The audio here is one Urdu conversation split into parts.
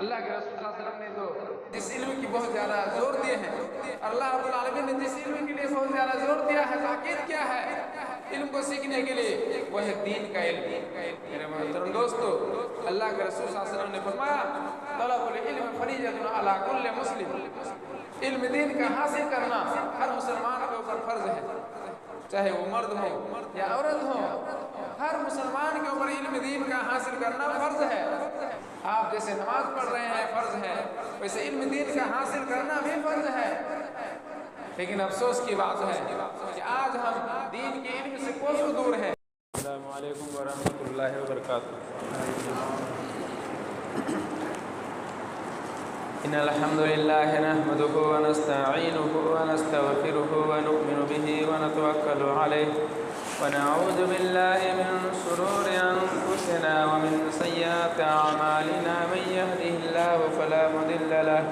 اللہ کے رسول صلی اللہ علیہ وسلم نے تو جس علم کی بہت زیادہ زور دیے ہیں، اور اللہ رب العالمین نے جس علم کے لیے بہت زیادہ زور دیا ہے، تاکید کیا ہے علم کو سیکھنے کے لیے، وہ ہے دین کا علم۔ میرے محترم دوستو، اللہ کے رسول صلی اللہ علیہ وسلم نے فرمایا طلب العلم فریضۃ علی کل مسلم، علم دین کا حاصل کرنا ہر مسلمان کے اوپر فرض ہے، چاہے وہ مرد ہو یا عورت ہو، ہر مسلمان کے اوپر علم دین کا حاصل کرنا فرض ہے۔ آپ جیسے نماز پڑھ رہے ہیں فرض ہے، ویسے علم دین کا حاصل کرنا بھی فرض ہے۔ لیکن افسوس کی بات ہے کہ آج ہم دین کے علم سے کوسوں دور ہیں۔ السلام علیکم ورحمۃ اللہ وبرکاتہ۔ إن الحمد لله نحمده ونستعينه ونستغفره ونؤمن به ونتوكل عليه ونعوذ بالله من شرور أنفسنا ومن سيئات أعمالنا، من يهده الله فلا مضل له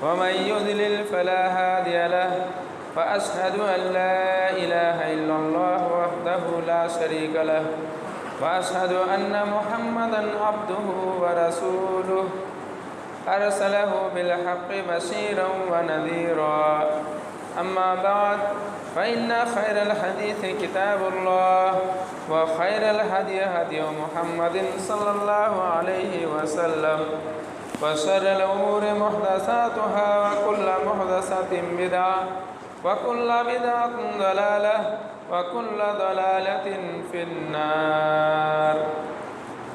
ومن يضلل فلا هادي له، وأشهد أن لا إله إلا الله وحده لا شريك له، وأشهد أن محمدا عبده ورسوله أرسله بالحق بشيرا ونذيرا، أما بعد فإن خير الحديث كتاب الله، وخير الهدي هدي محمد صلى الله عليه وسلم، وشر الأمور محدثاتها، وكل محدثة بدعة، وكل بدعة ضلالة، وكل ضلالة في النار۔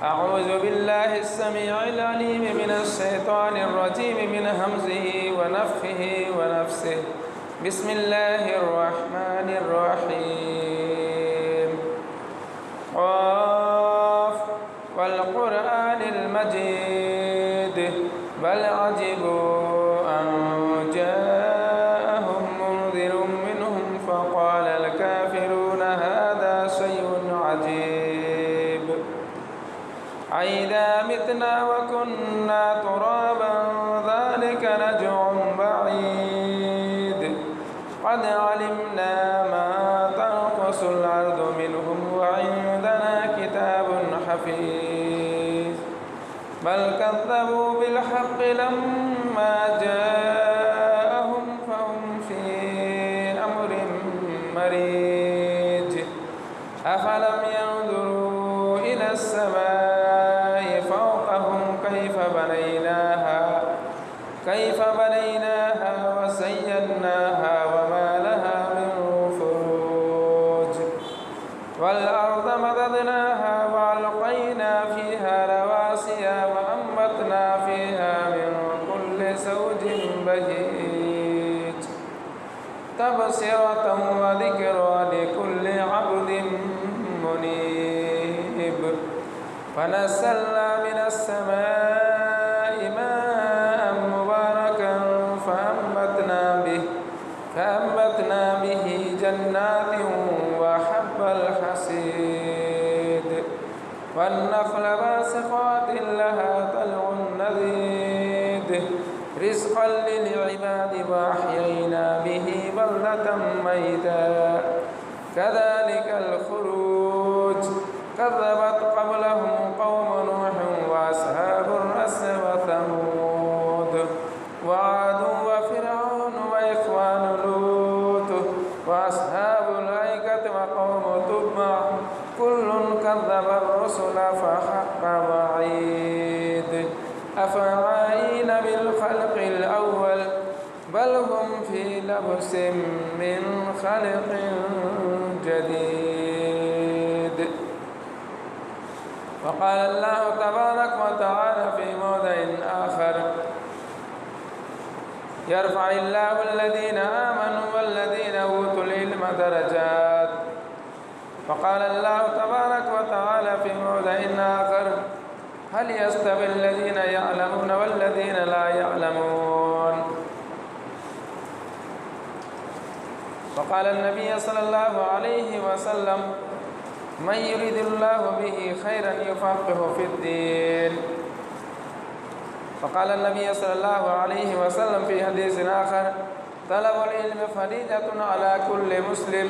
أعوذ بالله السميع العليم من الشيطان الرجيم من همزه ونفخه ونفسه، بسم الله الرحمن الرحيم۔ قاف والقرآن المجيد، بل عجبوا أن جاءهم منذر منهم فقال الكافرون هذا شيء عجيب، أإذا متنا وكنا ترابا ذلك رجع بعيد، قد علمنا ما تنقص الأرض منهم وعندنا كتاب حفيظ، بل كذبوا بالحق لما جاءهم فهم في أمر مريج، أفلم ينظروا إلى السماء فوقهم كيف بنيناها وزيناها وما لها من فروج، والأرض مددناها وألقينا فيها رواسي وأنبتنا فيها من كل زوج بهيج، تبصرة وذكرى لكل عبد منيب، فنزلنا من السماء ماء مباركا فأنبتنا به جنات وحب الحصيد، والنخل باسقات لها طلع نضيد، رزقا للعباد، وأحيينا به بلدة ميتا، كذلك الخروج، كذبت قبلهم قوم نوح وأصحاب الرس وثمود وعاد وفرعون وإخوان لوط وأصحاب الأيكة وقوم تبع، كل كذب الرسل فحق وعيد، أفعين بالخلق الأول، بل هم في لبس من خلق جديد۔ وقال الله تبارك وتعالى في موضع آخر: يرفع الله الذين آمنوا والذين أوتوا العلم درجات، وقال الله تبارك وتعالى في موضع آخر: هل يستوي الذين يعلمون والذين لا يعلمون، وقال النبي صلى الله عليه وسلم: من يريد الله به خيرا يفقهه في الدين، وقال النبي صلى الله عليه وسلم في حديث آخر: طلب العلم فريضة على كل مسلم،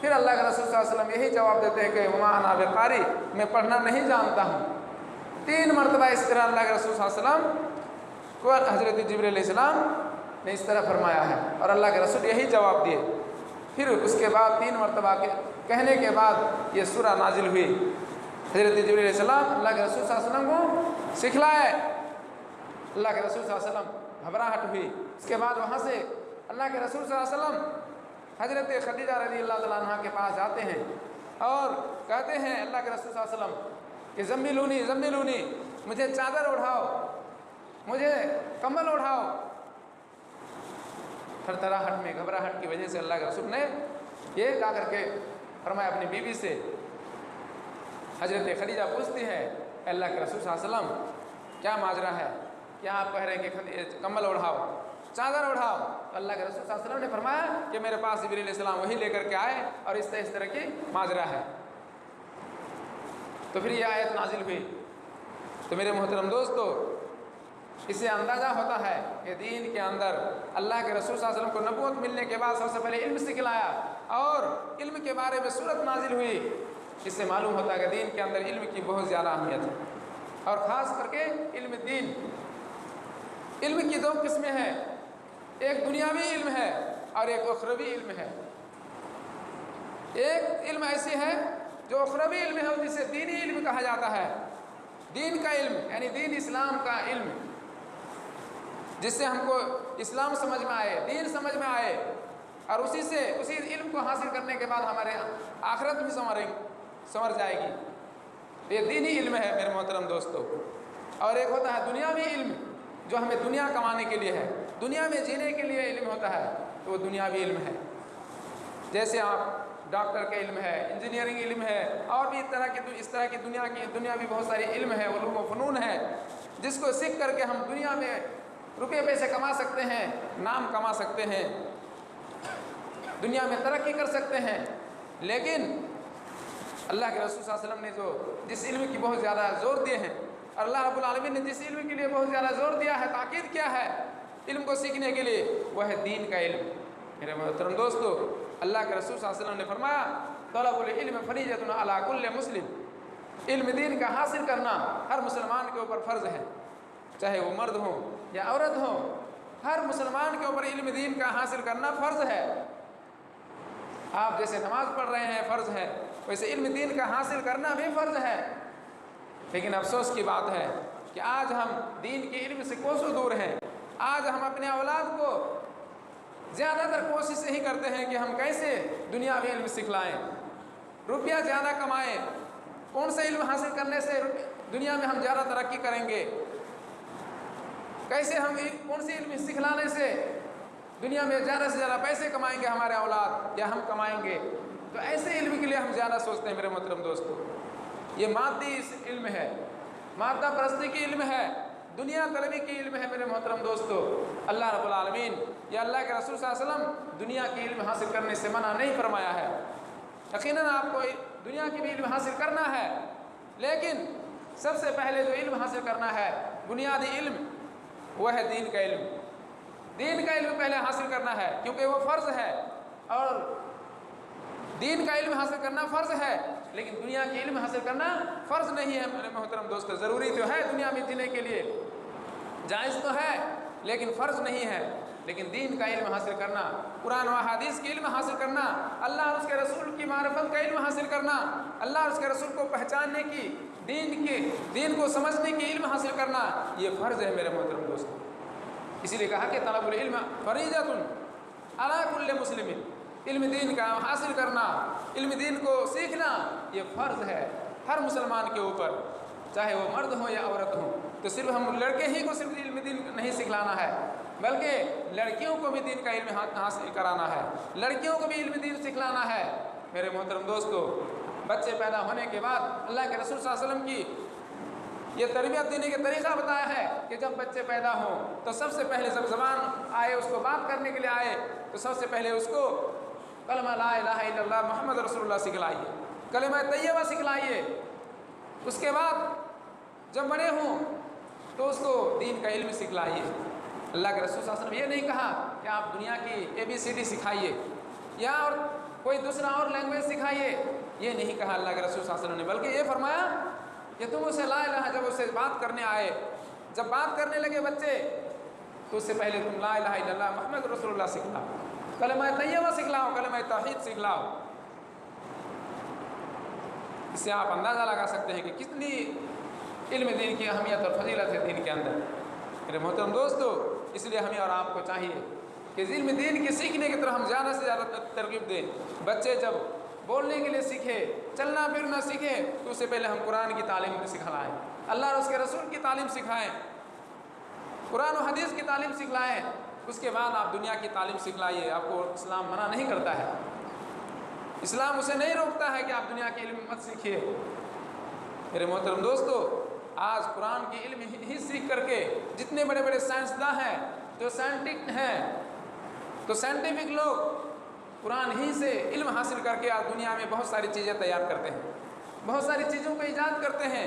پھر اللہ کے رسول صلی اللہ علیہ وسلم یہی جواب دیتے ہیں کہ وما انا بقاری، میں پڑھنا نہیں جانتا ہوں۔ 3 مرتبہ اس طرح اللہ کے رسول صلی اللہ علیہ وسلم کو حضرت جبرائیل علیہ السلام نے اس طرح فرمایا ہے، اور اللہ کے رسول یہی جواب دیے۔ پھر اس کے بعد 3 مرتبہ کہنے کے بعد یہ سورہ نازل ہوئی۔ حضرت جبرائیل علیہ السلام اللہ کے رسول صلی اللہ علیہ وسلم کو سکھلائے۔ اللہ کے رسول صلی اللہ علیہ وسلم گھبراہٹ ہوئی۔ اس کے بعد وہاں سے اللہ کے رسول صلی اللہ علیہ وسلم حضرت خدیجہ رضی اللہ تعالیٰ عنہ کے پاس جاتے ہیں اور کہتے ہیں اللہ کے رسول صلی اللہ علیہ وسلم کہ زملونی زملونی، مجھے چادر اڑھاؤ، مجھے کمبل اڑھاؤ۔ تھرتھراہٹ میں، گھبراہٹ کی وجہ سے اللہ کے رسول نے یہ کہا کر کے فرمایا اپنی بیوی سے۔ حضرت خدیجہ پوچھتی ہے اللہ کے رسول صلی اللہ علیہ وسلم کیا ماجرا ہے، کیا آپ کہہ رہے ہیں کہ کمبل اڑھاؤ، چادر اڑھاؤ؟ تو اللہ کے رسول صلی اللہ علیہ وسلم نے فرمایا کہ میرے پاس جبرائیل علیہ السلام وہی لے کر کے آئے اور اس طرح کی ماجرا ہے۔ تو پھر یہ آیت نازل ہوئی۔ تو میرے محترم دوستو، اس سے اندازہ ہوتا ہے کہ دین کے اندر اللہ کے رسول صلی اللہ علیہ وسلم کو نبوت ملنے کے بعد سب سے پہلے علم سکھلایا اور علم کے بارے میں سورت نازل ہوئی۔ اس سے معلوم ہوتا ہے کہ دین کے اندر علم کی بہت زیادہ اہمیت ہے، اور خاص کر کے علم دین۔ علم کی 2 قسمیں ہیں، ایک دنیاوی علم ہے اور ایک اخروی علم ہے۔ ایک علم ایسی ہے جو اخروی علم ہے، جسے دینی علم کہا جاتا ہے۔ دین کا علم یعنی دین اسلام کا علم، جس سے ہم کو اسلام سمجھ میں آئے، دین سمجھ میں آئے، اور اسی علم کو حاصل کرنے کے بعد ہمارے آخرت بھی سنور جائے گی۔ یہ دینی علم ہے میرے محترم دوستو۔ اور ایک ہوتا ہے دنیاوی علم، جو ہمیں دنیا کمانے کے لیے ہے، دنیا میں جینے کے لیے علم ہوتا ہے، تو وہ دنیاوی علم ہے۔ جیسے آپ ڈاکٹر کا علم ہے، انجینئرنگ علم ہے، اور بھی اس طرح کی دنیا بھی بہت ساری علم ہے، علوم و فنون ہے، جس کو سیکھ کر کے ہم دنیا میں روپے پیسے کما سکتے ہیں، نام کما سکتے ہیں، دنیا میں ترقی کر سکتے ہیں۔ لیکن اللہ کے رسول صلی اللہ علیہ وسلم نے جس علم کی بہت زیادہ زور دیے ہیں، اور اللہ رب العالمین نے جس علم کے لیے بہت زیادہ زور دیا ہے، تاکید کیا ہے علم کو سیکھنے کے لیے، وہ ہے دین کا علم۔ میرے محترم دوستو، اللہ کے رسول صلی اللہ علیہ وسلم نے فرمایا طلب العلم فریضۃ علی کل مسلم، علم دین کا حاصل کرنا ہر مسلمان کے اوپر فرض ہے، چاہے وہ مرد ہو یا عورت ہو، ہر مسلمان کے اوپر علم دین کا حاصل کرنا فرض ہے۔ آپ جیسے نماز پڑھ رہے ہیں فرض ہے، ویسے علم دین کا حاصل کرنا بھی فرض ہے۔ لیکن افسوس کی بات ہے کہ آج ہم دین کے علم سے کوسوں دور ہیں۔ آج ہم اپنے اولاد کو زیادہ تر کوشش یہی کرتے ہیں کہ ہم کیسے دنیاوی علم سکھلائیں، روپیہ زیادہ کمائیں، کون سے علم حاصل کرنے سے دنیا میں ہم زیادہ ترقی کریں گے، کیسے ہم کون سی علم سکھلانے سے دنیا میں زیادہ سے زیادہ پیسے کمائیں گے ہمارے اولاد یا ہم کمائیں گے۔ تو ایسے علم کے لیے ہم زیادہ سوچتے ہیں میرے محترم دوستو۔ یہ مادی علم ہے، مادہ پرستی کی علم ہے، دنیا طلبی کی علم ہے میرے محترم دوستو۔ اللہ رب العالمین یا اللہ کے رسول صلی اللہ علیہ وسلم دنیا کی علم حاصل کرنے سے منع نہیں فرمایا ہے۔ یقیناً آپ کو دنیا کی بھی علم حاصل کرنا ہے، لیکن سب سے پہلے جو علم حاصل کرنا ہے، بنیادی علم، وہ ہے دین کا علم۔ دین کا علم پہلے حاصل کرنا ہے، کیونکہ وہ فرض ہے، اور دین کا علم حاصل کرنا فرض ہے، لیکن دنیا کی علم حاصل کرنا فرض نہیں ہے میرے محترم دوستو۔ ضروری تو ہے دنیا میں جینے کے لیے، جائز تو ہے، لیکن فرض نہیں ہے۔ لیکن دین کا علم حاصل کرنا، قرآن و حدیث کی علم حاصل کرنا، اللہ اور اس کے رسول کی معرفت کا علم حاصل کرنا، اللہ اور اس کے رسول کو پہچاننے کی، دین کو سمجھنے کی علم حاصل کرنا، یہ فرض ہے میرے محترم دوستو۔ اسی لیے کہا کہ طلب العلم فریضۃ علی کل مسلم، علم دین کا حاصل کرنا، علم دین کو سیکھنا، یہ فرض ہے ہر مسلمان کے اوپر، چاہے وہ مرد ہو یا عورت ہو۔ تو صرف ہم لڑکے ہی کو صرف علم دین نہیں سکھلانا ہے، بلکہ لڑکیوں کو بھی دین کا علم حاصل کرانا ہے، لڑکیوں کو بھی علم دین سکھلانا ہے میرے محترم دوستو۔ بچے پیدا ہونے کے بعد اللہ کے رسول صلی اللہ علیہ وسلم کی یہ تربیت دینے کا طریقہ بتایا ہے کہ جب بچے پیدا ہوں تو سب سے پہلے جب زبان آئے، اس کو بات کرنے کے لیے آئے، تو سب سے پہلے اس کو کلمہ لا الہ الا اللہ محمد رسول اللہ سکھلائیے، کلمہ طیبہ سکھلائیے۔ اس کے بعد جب بڑے ہوں تو اس کو دین کا علم سکھلائیے۔ اللہ کے رسول صلی اللہ علیہ وسلم یہ نہیں کہا کہ آپ دنیا کی ABCD سکھائیے، یا اور کوئی دوسرا اور لینگویج سکھائیے، یہ نہیں کہا اللہ کے رسول صلی اللہ علیہ وسلم نے، بلکہ یہ فرمایا کہ تم اسے لا الہ، جب اسے بات کرنے آئے، جب بات کرنے لگے بچے، تو اس سے پہلے تم لا الہ الا اللہ محمد رسول اللہ سکھلاؤ، کلمہ طیبہ سکھلاؤ، کلمہ توحید سکھلاؤ۔ اس سے آپ اندازہ لگا سکتے ہیں کہ کتنی علم دین کی اہمیت اور فضیلت ہے دین کے اندر۔ میرے محترم دوستو، اس لیے ہمیں اور آپ کو چاہیے کہ علم دین کے سیکھنے کی طرف ہم زیادہ سے زیادہ ترغیب دیں۔ بچے جب بولنے کے لیے سیکھے، چلنا پھرنا سیکھے، تو اس سے پہلے ہم قرآن کی تعلیم سکھلائیں، اللہ اور اس کے رسول کی تعلیم سکھائیں، قرآن و حدیث کی تعلیم سکھلائیں، اس کے بعد آپ دنیا کی تعلیم سکھلائیے۔ آپ کو اسلام منع نہیں کرتا ہے، اسلام اسے نہیں روکتا ہے کہ آپ دنیا کے علم مت سیکھیے۔ میرے محترم دوستو، آج قرآن کی علم ہی سیکھ کر کے جتنے بڑے بڑے سائنسداں ہیں، جو سائنٹسٹ ہیں، تو سائنٹیفک لوگ قرآن ہی سے علم حاصل کر کے آج دنیا میں بہت ساری چیزیں تیار کرتے ہیں، بہت ساری چیزوں کو ایجاد کرتے ہیں،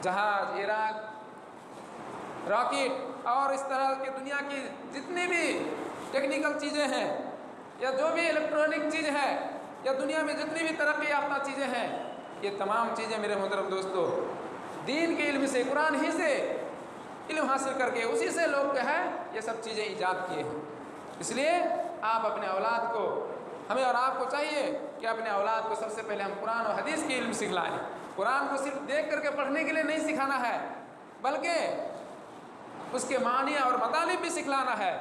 جہاز، راکٹ اور اس طرح کے دنیا کی جتنی بھی ٹیکنیکل چیزیں ہیں، یا جو بھی الیکٹرانک چیز ہے، یا دنیا میں جتنی بھی ترقی یافتہ چیزیں ہیں، یہ تمام چیزیں میرے محترم دوستو دین کے علم سے، قرآن ہی سے علم حاصل کر کے اسی سے لوگ جو ہے یہ سب چیزیں ایجاد کیے ہیں۔ اس لیے آپ اپنے اولاد کو، ہمیں اور آپ کو چاہیے کہ اپنے اولاد کو سب سے پہلے ہم قرآن و حدیث کی علم سکھلائیں۔ قرآن کو صرف دیکھ کر کے پڑھنے کے لیے نہیں سکھانا ہے، بلکہ اس کے معنی اور مطالب بھی سکھلانا ہے،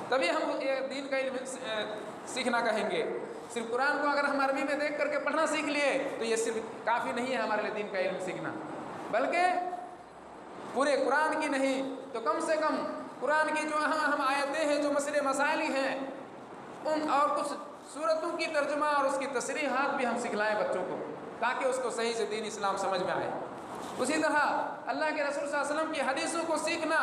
تبھی ہم یہ دین کا علم سیکھنا کہیں گے۔ صرف قرآن کو اگر ہم عربی میں دیکھ کر کے پڑھنا سیکھ لیے تو یہ صرف کافی نہیں ہے ہمارے لیے دین کا علم سیکھنا، بلکہ پورے قرآن کی نہیں تو کم سے کم قرآن کی جو اہم آیتیں ہیں، جو مسئلے مسائل ہیں، ان اور کچھ سورتوں کی ترجمہ اور اس کی تصریحات بھی ہم سکھلائیں بچوں کو، تاکہ اس کو صحیح سے دین اسلام سمجھ میں آئے۔ اسی طرح اللہ کے رسول صلی اللہ علیہ وسلم کی حدیثوں کو سیکھنا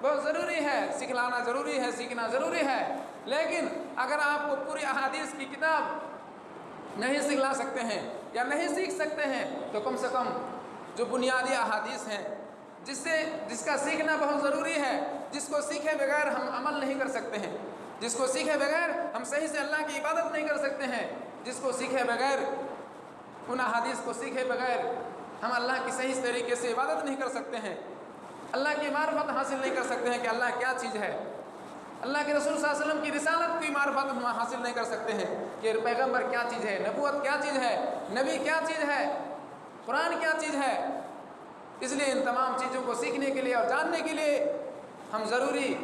بہت ضروری ہے، سکھلانا ضروری ہے، سیکھنا ضروری ہے، لیکن اگر آپ کو پوری احادیث کی کتاب نہیں سکھلا سکتے ہیں یا نہیں سیکھ سکتے ہیں تو کم سے کم جو بنیادی احادیث ہیں، جس کا سیکھنا بہت ضروری ہے، جس کو سیکھے بغیر ہم عمل نہیں کر سکتے ہیں، جس کو سیکھے بغیر ہم صحیح سے اللہ کی عبادت نہیں کر سکتے ہیں، جس کو سیکھے بغیر، ان احادیث کو سیکھے بغیر ہم اللہ کی صحیح طریقے سے عبادت نہیں کر سکتے ہیں، اللہ کی معرفت حاصل نہیں کر سکتے ہیں کہ اللہ کیا چیز ہے، اللہ کے رسول صلی اللہ علیہ وسلم کی رسالت کی معرفت ہم حاصل نہیں کر سکتے ہیں کہ پیغمبر کیا چیز ہے، نبوت کیا چیز ہے، نبی کیا چیز ہے، قرآن کیا چیز ہے۔ اس لیے ان تمام چیزوں کو سیکھنے کے لیے اور جاننے کے لیے ہم ضروری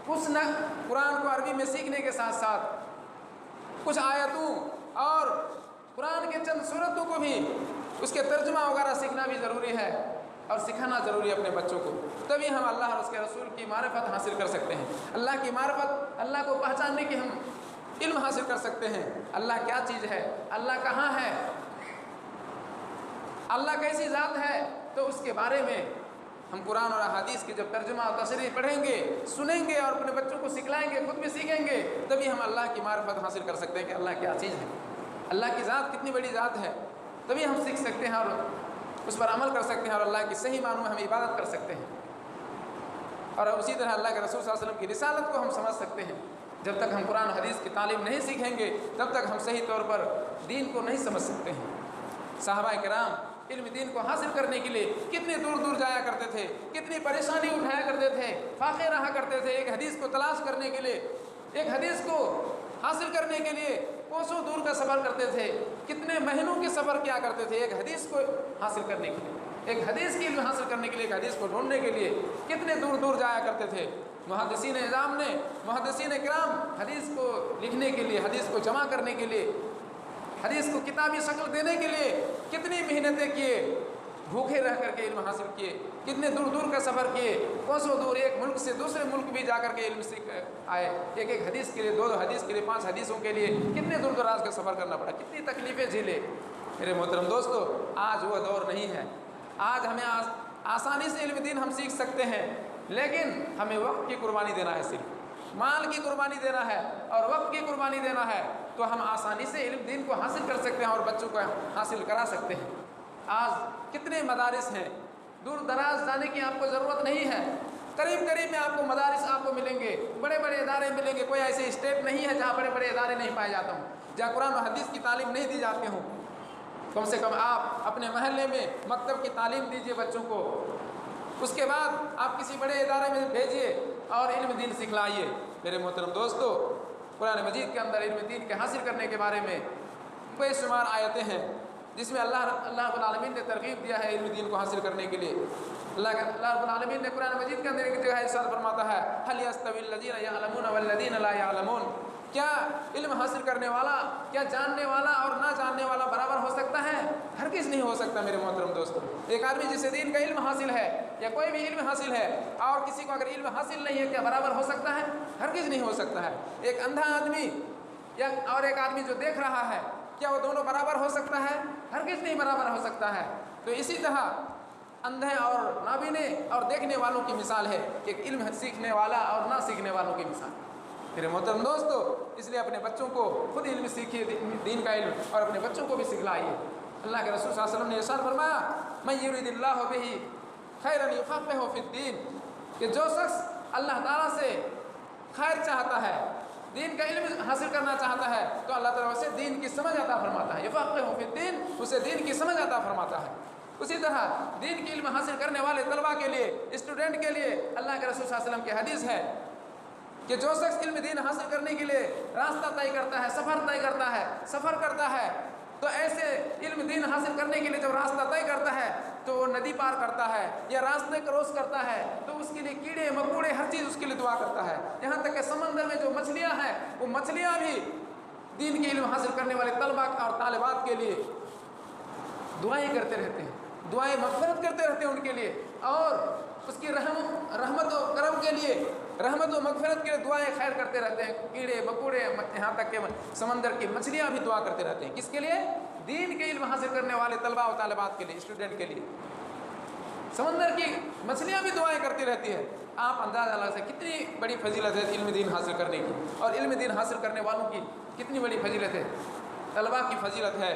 قرآن کو عربی میں سیکھنے کے ساتھ ساتھ کچھ آیتوں اور قرآن کے چند سورتوں کو بھی اس کے ترجمہ وغیرہ سیکھنا بھی ضروری ہے اور سکھانا ضروری ہے اپنے بچوں کو، تبھی ہم اللہ اور اس کے رسول کی معرفت حاصل کر سکتے ہیں، اللہ کی معرفت، اللہ کو پہچاننے کی ہم علم حاصل کر سکتے ہیں، اللہ کیا چیز ہے، اللہ کہاں ہے، اللہ کیسی ذات ہے، تو اس کے بارے میں ہم قرآن اور احادیث کی جب ترجمہ اور تشریح پڑھیں گے، سنیں گے اور اپنے بچوں کو سکھلائیں گے، خود بھی سیکھیں گے، تبھی ہم اللہ کی معرفت حاصل کر سکتے ہیں کہ اللہ کیا چیز ہے، اللہ کی ذات کتنی بڑی ذات ہے، تبھی ہم سیکھ سکتے ہیں اور اس پر عمل کر سکتے ہیں اور اللہ کی صحیح معنوں میں ہم عبادت کر سکتے ہیں، اور اسی طرح اللہ کے رسول صلی اللہ علیہ وسلم کی رسالت کو ہم سمجھ سکتے ہیں۔ جب تک ہم قرآن حدیث کی تعلیم نہیں سیکھیں گے تب تک ہم صحیح طور پر دین کو نہیں سمجھ سکتے ہیں۔ صحابہ کرام علم دین کو حاصل کرنے کے لیے کتنے دور دور جایا کرتے تھے، کتنی پریشانی اٹھایا کرتے تھے، فاقے رہا کرتے تھے، ایک حدیث کو تلاش کرنے کے لیے، ایک حدیث کو حاصل کرنے کے لیے کوسوں دور کا سفر کرتے تھے، کتنے مہینوں کے سفر کیا کرتے تھے ایک حدیث کو حاصل کرنے کے لیے، ایک حدیث کی علم حاصل کرنے کے لیے، ایک حدیث کو ڈھونڈنے کے لیے کتنے دور دور جایا کرتے تھے۔ محدثین اعظام نے، محدثین کرام حدیث کو لکھنے کے لیے، حدیث کو جمع کرنے کے لیے، حدیث کو کتابی شکل دینے کے لیے کتنی محنتیں کیے، بھوکے رہ کر کے علم حاصل کیے، کتنے دور دور کا سفر کیے، کوسوں دور، ایک ملک سے دوسرے ملک بھی جا کر کے علم سیکھ آئے، ایک ایک حدیث کے لیے، دو حدیث کے لیے، 5 حدیثوں کے لیے کتنے دور دراز کا سفر کرنا پڑا، کتنی تکلیفیں جھیلے۔ میرے محترم دوستو، آج وہ دور نہیں ہے، آج ہمیں آسانی سے علم دین ہم سیکھ سکتے ہیں، لیکن ہمیں وقت کی قربانی دینا ہے، صرف مال کی قربانی دینا ہے اور وقت کی قربانی دینا ہے، تو ہم آسانی سے علم دین کو حاصل کر سکتے ہیں اور بچوں کو حاصل کرا سکتے ہیں۔ آج کتنے مدارس ہیں، دور دراز جانے کی آپ کو ضرورت نہیں ہے، قریب قریب میں آپ کو مدارس آپ کو ملیں گے، بڑے بڑے ادارے ملیں گے، کوئی ایسے اسٹیٹ نہیں ہے جہاں بڑے بڑے ادارے نہیں پائے جاتے ہوں، جہاں قرآن و حدیث کی تعلیم نہیں دی جاتی ہوں۔ کم سے کم آپ اپنے محلے میں مکتب کی تعلیم دیجیے بچوں کو، اس کے بعد آپ کسی بڑے ادارے میں بھیجیے اور علم دین سکھلائیے۔ میرے محترم دوستو، قرآن مجید کے اندر علم دین کے حاصل کرنے کے بارے میں بے شمار آیتیں ہیں جس میں اللہ رب العالمین نے ترغیب دیا ہے علم دین کو حاصل کرنے کے لیے۔ اللہ رب العالمین نے قرآن مجید کے اندر ایک جگہ ارشاد فرماتا ہے هل يستوي الذين يعلمون والذين لا يعلمون، کیا علم حاصل کرنے والا، کیا جاننے والا اور نہ جاننے والا برابر ہو سکتا ہے؟ ہرگز نہیں ہو سکتا میرے محترم دوستو۔ ایک آدمی جسے دین کا علم حاصل ہے یا کوئی بھی علم حاصل ہے اور کسی کو اگر علم حاصل نہیں ہے، کیا برابر ہو سکتا ہے؟ ہرگز نہیں ہو سکتا ہے۔ ایک اندھا آدمی یا اور ایک آدمی جو دیکھ رہا ہے، کیا وہ دونوں برابر ہو سکتا ہے؟ ہرگز نہیں برابر ہو سکتا ہے۔ تو اسی طرح اندھے اور نابینے اور دیکھنے والوں کی مثال ہے کہ ایک علم سیکھنے والا اور نہ سیکھنے والوں کی مثال۔ میرے محترم دوستو، اس لیے اپنے بچوں کو خود علم سیکھیے، دین کا علم، اور اپنے بچوں کو بھی سکھلائیے۔ اللہ کے رسول صلی اللہ علیہ وسلم نے ارشاد فرمایا من یرید اللہ بہ خیرا یفقہہ فی الدین، کہ جو شخص اللہ تعالیٰ سے خیر چاہتا ہے، دین کا علم حاصل کرنا چاہتا ہے، تو اللہ تعالیٰ اسے دین کی سمجھ عطا فرماتا ہے۔ یفقہہ فی الدین، اسے دین کی سمجھ عطا فرماتا ہے۔ اسی طرح دین کی علم حاصل کرنے والے طلباء کے لیے، اسٹوڈنٹ کے لیے اللہ کے رسول صلی اللہ علیہ وسلم کی حدیث ہے کہ جو شخص علم دین حاصل کرنے کے لیے راستہ طے کرتا ہے، سفر کرتا ہے، تو ایسے علم دین حاصل کرنے کے لیے جب راستہ طے کرتا ہے تو وہ ندی پار کرتا ہے یا راستے کراس کرتا ہے، تو اس کے لیے کیڑے مکوڑے ہر چیز اس کے لیے دعا کرتا ہے، یہاں تک کہ سمندر میں جو مچھلیاں ہیں وہ مچھلیاں بھی دین کے علم حاصل کرنے والے طلباء اور طالبات کے لیے دعائیں کرتے رہتے ہیں، دعائیں مغفرت کرتے رہتے ہیں ان کے لیے، اور اس کی رحمت و کرم کے لیے، رحمت و مغفرت کے لیے دعائیں خیر کرتے رہتے ہیں۔ کیڑے مکوڑے یہاں تک کہ سمندر کی مچھلیاں بھی دعا کرتے رہتے ہیں، کس کے لیے؟ دین کے علم حاصل کرنے والے طلباء و طالبات کے لیے، اسٹوڈنٹ کے لیے۔ سمندر کی مچھلیاں بھی دعائیں کرتی رہتی ہے۔ آپ اندازہ لگا سکتے کتنی بڑی فضیلت ہے علم دین حاصل کرنے کی، اور علم دین حاصل کرنے والوں کی کتنی بڑی فضیلت ہے۔ طلباء کی فضیلت ہے،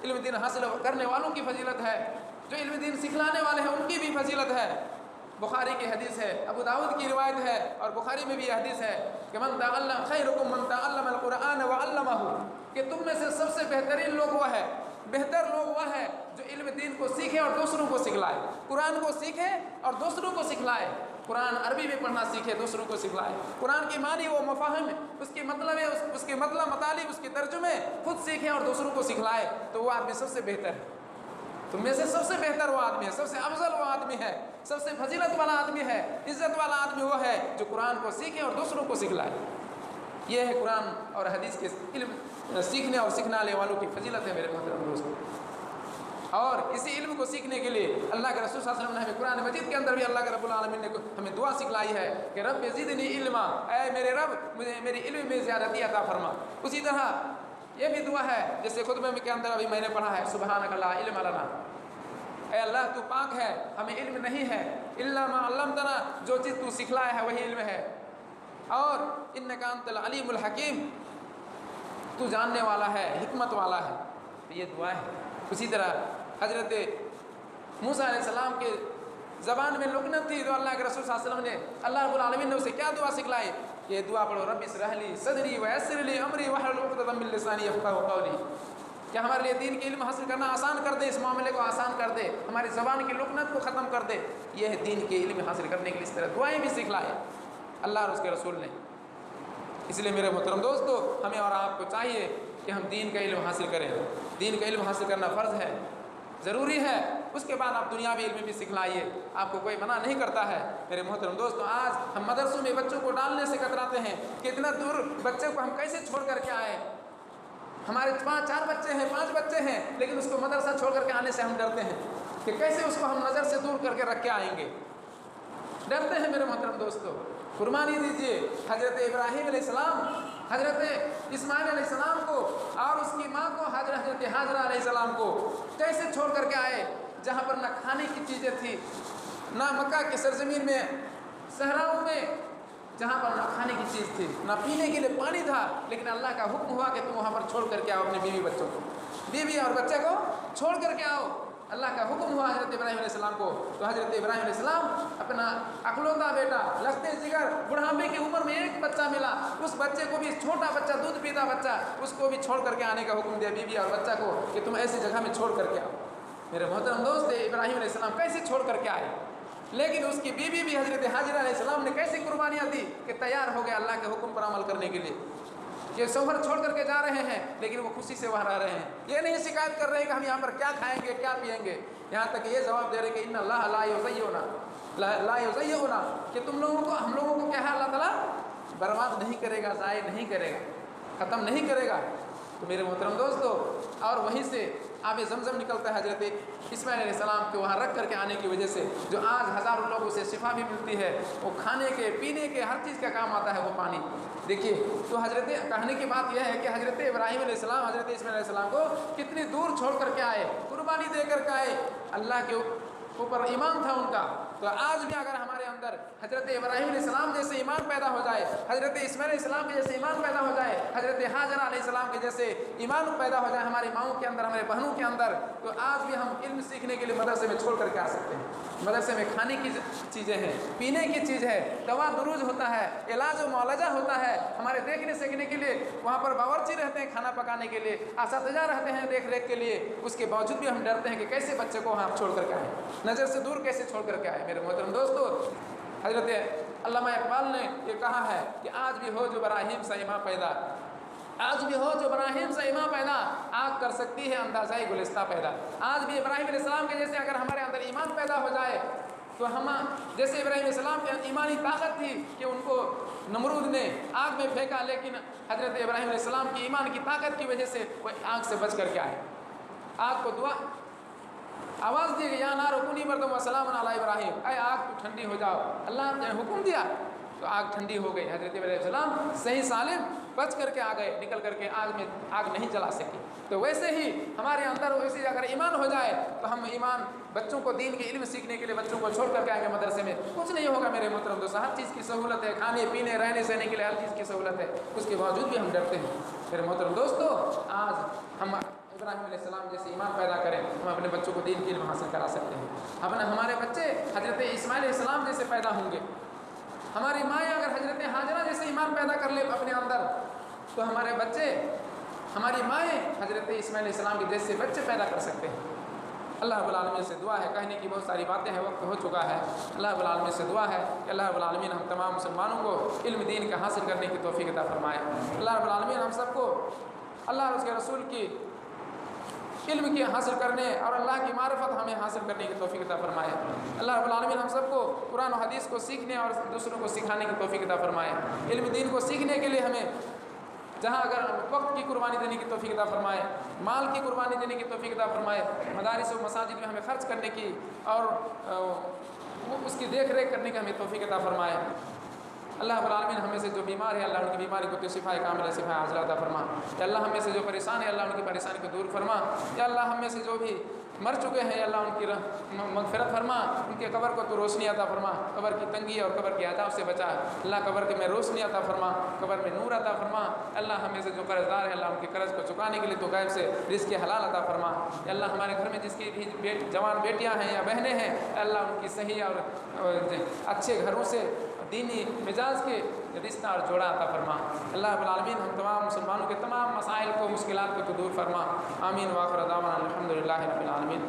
علم دین حاصل کرنے والوں کی فضیلت ہے، جو علم دین سکھلانے والے ہیں ان کی بھی فضیلت ہے۔ بخاری کی حدیث ہے، ابو داؤد کی روایت ہے، اور بخاری میں بھی یہ حدیث ہے کہ من تعلم خیرکم من تعلم القرآن وعلمہ، کہ تم میں سے سب سے بہترین لوگ وہ ہے، بہتر لوگ وہ ہے جو علم دین کو سیکھے اور دوسروں کو سکھلائے، قرآن کو سیکھے اور دوسروں کو سکھلائے، قرآن عربی میں پڑھنا سیکھے، دوسروں کو سکھلائے، قرآن کی معنی وہ مفاہیم، اس کے مطلب ہے، اس کے مطالب، اس کے ترجمے خود سیکھے اور دوسروں کو سکھلائے، تو وہ آدمی سب سے بہتر ہے۔ تم میں سے سب سے بہتر وہ آدمی ہے، سب سے افضل وہ آدمی ہے، سب سے فضیلت والا آدمی ہے، عزت والا آدمی وہ ہے جو قرآن کو سیکھے اور دوسروں کو سکھلائے۔ یہ ہے قرآن اور حدیث کے علم سیکھنے اور سکھلانے والوں کی فضیلت ہے میرے محترم دوستو۔ اور اسی علم کو سیکھنے کے لیے اللہ کے رسول صلی اللہ علیہ وسلم نے ہمیں قرآن مجید کے اندر بھی اللہ کے رب العالمین نے ہمیں دعا سکھلائی ہے کہ رب زدنی علما، اے میرے رب مجھے میری علم میں زیادتی عطا فرما۔ اسی طرح یہ بھی دعا ہے جیسے خطبے کے اندر ابھی میں نے پڑھا ہے، سبحانک لا علم لنا، اے اللہ تو پاک ہے، ہمیں علم نہیں ہے، الا ما علمتنا، جو چیز تو سکھلایا ہے وہی علم ہے، اور انک انت العلیم الحکیم، تو جاننے والا ہے، حکمت والا ہے۔ تو یہ دعا ہے۔ اسی طرح حضرت موسیٰ علیہ السلام کے زبان میں لکنت تھی، تو اللہ کے رسول صلی اللہ علیہ وسلم نے، اللہ رب العالمین نے اسے کیا دعا سکھلائی؟ یہ دعا پڑھو، رب اشرح لی صدری ویسر لی امری واحلل عقدۃ من لسانی یفقہوا قولی، کہ ہمارے لیے دین کے علم حاصل کرنا آسان کر دے، اس معاملے کو آسان کر دے، ہماری زبان کی لکنت کو ختم کر دے۔ یہ ہے دین کے علم حاصل کرنے کے لیے اس طرح دعائیں بھی سکھلائے اللہ اور اس کے رسول نے۔ اس لیے میرے محترم دوستو، ہمیں اور آپ کو چاہیے کہ ہم دین کا علم حاصل کریں۔ دین کا علم حاصل کرنا فرض ہے، ضروری ہے، اس کے بعد آپ دنیاوی علم بھی سکھلائیے، آپ کو کوئی منع نہیں کرتا ہے۔ میرے محترم دوستو، آج ہم مدرسوں میں بچوں کو ڈالنے سے کتراتے ہیں کہ اتنا دور بچے کو ہم کیسے چھوڑ کر کے آئے، ہمارے 4 بچے ہیں، 5 بچے ہیں، لیکن اس کو مدرسہ چھوڑ کر کے آنے سے ہم ڈرتے ہیں کہ کیسے اس کو ہم نظر سے دور کر کے رکھ کے آئیں گے، ڈرتے ہیں۔ میرے محترم دوستو، قربانی دیجیے حضرت ابراہیم علیہ السلام، حضرت اسماعیل علیہ السلام کو اور اس کی ماں کو حضرت حاجرہ علیہ السلام کو کیسے چھوڑ کر کے آئے، جہاں پر نہ کھانے کی چیزیں تھی، نہ مکہ کی سرزمین میں صحراؤں میں جہاں پر نہ کھانے کی چیز تھی، نہ پینے کے لیے پانی تھا، لیکن اللہ کا حکم ہوا کہ تم وہاں پر چھوڑ کر کے آؤ اپنے بیوی بچوں کو، بیوی اور بچے کو چھوڑ کر کے آؤ۔ اللہ کا حکم ہوا حضرت ابراہیم علیہ السلام کو، تو حضرت ابراہیم علیہ السلام اپنا اکلوتا بیٹا لختے جگر بڑھاپے کی عمر میں ایک بچہ ملا، اس بچے کو بھی، چھوٹا بچہ دودھ پیتا بچہ، اس کو بھی چھوڑ کر کے آنے کا حکم دیا بیوی اور بچہ کو کہ تم ایسی جگہ میں چھوڑ کر کے آؤ۔ میرے محترم دوست، ابراہیم علیہ السلام کیسے چھوڑ کر کے آئے، لیکن اس کی بیوی بھی حضرت حاجرہ علیہ السلام نے کیسی قربانیاں دی کہ تیار ہو گئے اللہ کے حکم پر عمل کرنے کے لیے، کہ شوہر چھوڑ کر کے جا رہے ہیں لیکن وہ خوشی سے وہاں رہ رہے ہیں، یہ نہیں شکایت کر رہے ہیں کہ ہم یہاں پر کیا کھائیں گے کیا پیئیں گے، یہاں تک یہ جواب دے رہے کہ ان اللہ لا یضیعنا، کہ تم لوگوں کو، ہم لوگوں کو کیا ہے، اللہ تعالیٰ برباد نہیں کرے گا، ضائع نہیں کرے گا، ختم نہیں کرے گا۔ تو میرے محترم دوستو، اور وہیں سے آب زمزم نکلتا ہے حضرت اسماعیل علیہ السلام کے وہاں رکھ کر کے آنے کی وجہ سے، جو آج ہزاروں لوگوں سے شفا بھی ملتی ہے، وہ کھانے کے پینے کے ہر چیز کا کام آتا ہے وہ پانی۔ دیکھیے، تو حضرت کہنے کی بات یہ ہے کہ حضرت ابراہیم علیہ السلام حضرت اسماعیل علیہ السلام کو کتنی دور چھوڑ کر کے آئے، قربانی دے کر کے آئے، اللہ کے اوپر ایمان تھا ان کا۔ تو آج بھی اگر ہمارے اندر حضرت ابراہیم علیہ السلام جیسے ایمان پیدا ہو جائے، حضرت اسماعیل علیہ السلام کے جیسے ایمان پیدا ہو جائے، حضرت حاجرہ علیہ السلام کے جیسے ایمان پیدا ہو جائے ہماری ماؤں کے اندر، ہمارے بہنوں کے اندر، تو آج بھی ہم علم سیکھنے کے لیے مدرسے میں چھوڑ کر کے آ سکتے ہیں۔ مدرسے میں کھانے کی چیزیں ہیں، پینے کی چیز ہے، دوا دروج ہوتا ہے، علاج و معالجہ ہوتا ہے، ہمارے دیکھنے سیکھنے کے لیے وہاں پر باورچی رہتے ہیں کھانا پکانے کے لیے، اساتذہ رہتے ہیں دیکھ ریکھ کے لیے، اس کے باوجود بھی ہم ڈرتے ہیں کہ کیسے بچے کو وہاں چھوڑ کر کے آئیں، نظر سے دور کیسے چھوڑ کر کے آئے۔ میرے محترم دوستو، حضرت علامہ اقبال نے یہ کہا ہے کہ آج بھی ہو جو براہیم سا ایماں پیدا، آج بھی ہو جو ابراہیم سے ایمان پیدا، آگ کر سکتی ہے اندازہ گلستہ پیدا۔ آج بھی ابراہیم علیہ السلام کے جیسے اگر ہمارے اندر ایمان پیدا ہو جائے، تو ہم جیسے ابراہیم علیہ السلام کے ایمانی طاقت تھی کہ ان کو نمرود نے آگ میں پھینکا، لیکن حضرت ابراہیم علیہ السلام کی ایمان کی طاقت کی وجہ سے وہ آگ سے بچ کر کے آئے۔ آگ کو دعا آواز دی گئی، یا نار کونی بردم وسلام علی ابراہیم، اے آگ تو ٹھنڈی ہو جاؤ، اللہ نے حکم دیا تو آگ ٹھنڈی ہو گئی۔ حضرت ابراہیم علیہ السلام صحیح سالم بچ کر کے آ گئے، نکل کر کے آگ نہیں جلا سکی۔ تو ویسے ہی ہمارے اندر ویسے اگر ایمان ہو جائے تو ہم ایمان بچوں کو دین کے علم سیکھنے کے لیے بچوں کو چھوڑ کر کے آئیں گے مدرسے میں، کچھ نہیں ہوگا میرے محترم دوست، ہر چیز کی سہولت ہے، کھانے پینے رہنے سہنے کے لیے ہر چیز کی سہولت ہے، اس کے باوجود بھی ہم ڈرتے ہیں۔ میرے محترم دوستو، آج ہم ابراہیم علیہ السلام جیسے ایمان پیدا کریں، ہم اپنے بچوں کو دین کی علم حاصل کرا سکتے ہیں۔ ہمارے بچے حضرت اسماعیل علیہ السلام جیسے پیدا ہوں گے، ہماری مائیں اگر حضرت حاجرہ جیسے ایمان پیدا کر لے اپنے اندر، تو ہمارے بچے، ہماری مائیں حضرت اسماعیل علیہ السلام کے جیسے بچے پیدا کر سکتے ہیں۔ اللہ رب العالمین سے دعا ہے، کہنے کی بہت ساری باتیں ہیں، وقت ہو چکا ہے، اللہ رب العالمین سے دعا ہے کہ اللہ رب العالمین ہم تمام مسلمانوں کو علم دین کا حاصل کرنے کی توفیق عطا فرمائے۔ اللہ رب العالمین ہم سب کو اللہ اور اس کے رسول کی علم کی حاصل کرنے اور اللہ کی معرفت ہمیں حاصل کرنے کی توفیق عطا فرمائے۔ اللہ رب العالمین ہم سب کو قرآن و حدیث کو سیکھنے اور دوسروں کو سکھانے کی توفیق عطا فرمائے۔ علم دین کو سیکھنے کے لیے ہمیں جہاں اگر وقت کی قربانی دینے کی توفیق عطا فرمائے، مال کی قربانی دینے کی توفیق عطا فرمائے، مدارس و مساجد میں ہمیں خرچ کرنے کی اور اس کی دیکھ ریکھ کرنے کی ہمیں توفیق عطا فرمائے۔ اللہ رب العالمین ہمیں سے جو بیمار ہے، اللہ ان کی بیماری کو تو شفا کاملہ شفا عاجلہ عطا فرما۔ یا اللہ ہمیں سے جو پریشان ہے، اللہ ان کی پریشانی کو دور فرما۔ یا اللہ ہم میں سے جو بھی مر چکے ہیں، اللہ ان کی مغفرت فرما، ان کے قبر کو تو روشنی عطا فرما، قبر کی تنگی اور قبر کے عذاب سے بچا۔ اللہ قبر کے میں روشنی عطا فرما، قبر میں نور عطا فرما۔ اللہ ہمیں سے جو قرض دار ہے، اللہ ان کے قرض کو چکانے کے لیے تو غیب سے رزق حلال عطا فرما۔ یا اللہ ہمارے گھر میں جس کی بھی جوان بیٹیاں ہیں یا بہنیں ہیں، اللہ ان کی صحیح اور اچھے گھروں سے دینی مزاج کے رشتہ اور جوڑا عطا فرما۔ اللہ رب العالمین ہم تمام مسلمانوں کے تمام مسائل کو، مشکلات کو تو دور فرما۔ آمین۔ وآخر دعوانا الحمدللہ رب العالمین۔